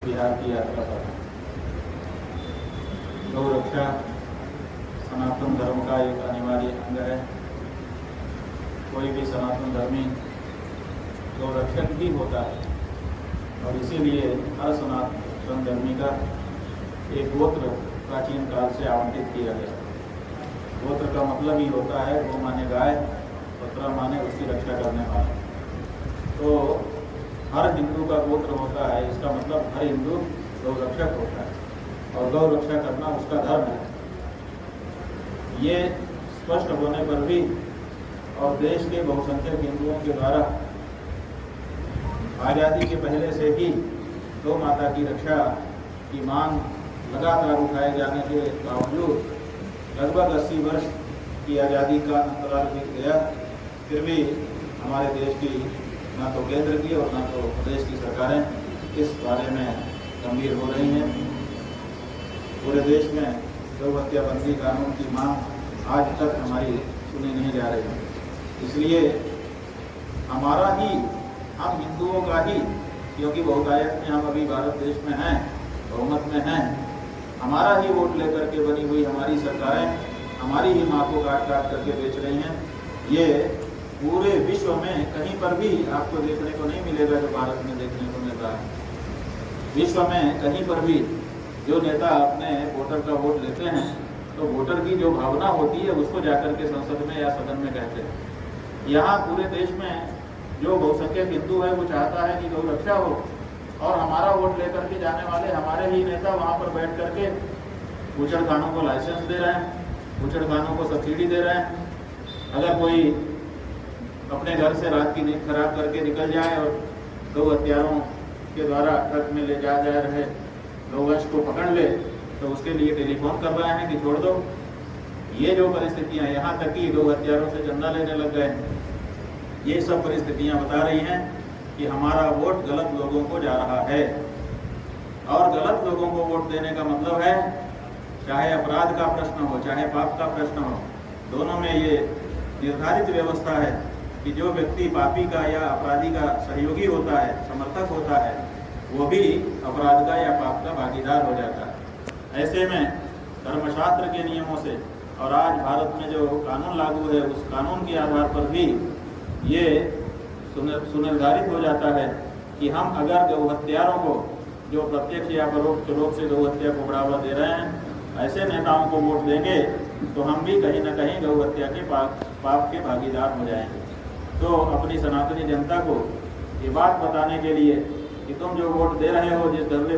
बिहार की यात्रा पर गौ रक्षा सनातन धर्म का एक अनिवार्य अंग है। कोई भी सनातन धर्मी गौ रक्षक ही होता है और इसीलिए हर सनातन धर्मी का एक गोत्र प्राचीन काल से आवंटित किया गया। गोत्र का मतलब ही होता है गौ माने गाय, पत्रा माने उसकी रक्षा करने वाला। तो हर हिंदू का गोत्र होता है, इसका मतलब हर हिंदू गौ रक्षक होता है और गौ रक्षा करना उसका धर्म है। ये स्पष्ट होने पर भी और देश के बहुसंख्यक हिंदुओं के द्वारा आज़ादी के पहले से ही गौ माता की रक्षा की मांग लगातार उठाए जाने के बावजूद लगभग 80 वर्ष की आज़ादी का अंतराल बीत गया, फिर भी हमारे देश की ना तो केंद्र की और ना तो प्रदेश की सरकारें इस बारे में गंभीर हो रही हैं। पूरे देश में गौ हत्या बंदी कानून की मांग आज तक हमारी सुनी नहीं जा रही है। इसलिए हमारा ही, हम हिंदुओं का ही, क्योंकि बहुतायत में हम अभी भारत देश में हैं, बहुमत में हैं, हमारा ही वोट लेकर के बनी हुई हमारी सरकारें हमारी ही माँ को काट काट करके बेच रही हैं। ये पूरे विश्व में कहीं पर भी आपको देखने को नहीं मिलेगा जो भारत में देखने को मिलता है। विश्व में कहीं पर भी जो नेता अपने वोटर का वोट लेते हैं तो वोटर की जो भावना होती है उसको जाकर के संसद में या सदन में कहते हैं। यहाँ पूरे देश में जो बहुसंख्यक हिंदू है वो चाहता है कि गौ रक्षा हो और हमारा वोट लेकर के जाने वाले हमारे ही नेता वहाँ पर बैठ करके बूचड़खानों को लाइसेंस दे रहे हैं, बूचड़खानों को सब्सिडी दे रहे हैं। अगर कोई अपने घर से रात की नींद खराब करके निकल जाए और गौ हत्यारों के द्वारा ट्रक में ले जा रहे गौवंश को पकड़ ले तो उसके लिए टेलीफोन कर रहे हैं कि छोड़ दो। ये जो परिस्थितियां, यहाँ तक कि गौ हत्यारों से चंदा लेने लग गए, ये सब परिस्थितियां बता रही हैं कि हमारा वोट गलत लोगों को जा रहा है। और गलत लोगों को वोट देने का मतलब है, चाहे अपराध का प्रश्न हो चाहे पाप का प्रश्न हो, दोनों में ये निर्धारित व्यवस्था है कि जो व्यक्ति पापी का या अपराधी का सहयोगी होता है, समर्थक होता है, वो भी अपराध का या पाप का भागीदार हो जाता है। ऐसे में धर्मशास्त्र के नियमों से और आज भारत में जो कानून लागू है उस कानून के आधार पर भी ये सुनिर्धारित हो जाता है कि हम अगर गौ हत्यारों को, जो प्रत्यक्ष या परोक्ष रूप से गौ हत्या को बढ़ावा दे रहे हैं, ऐसे नेताओं को वोट देंगे तो हम भी कहीं न कहीं गौ हत्या के पाप के भागीदार हो जाएंगे। तो अपनी सनातनी जनता को ये बात बताने के लिए कि तुम जो वोट दे रहे हो, जिस धर्म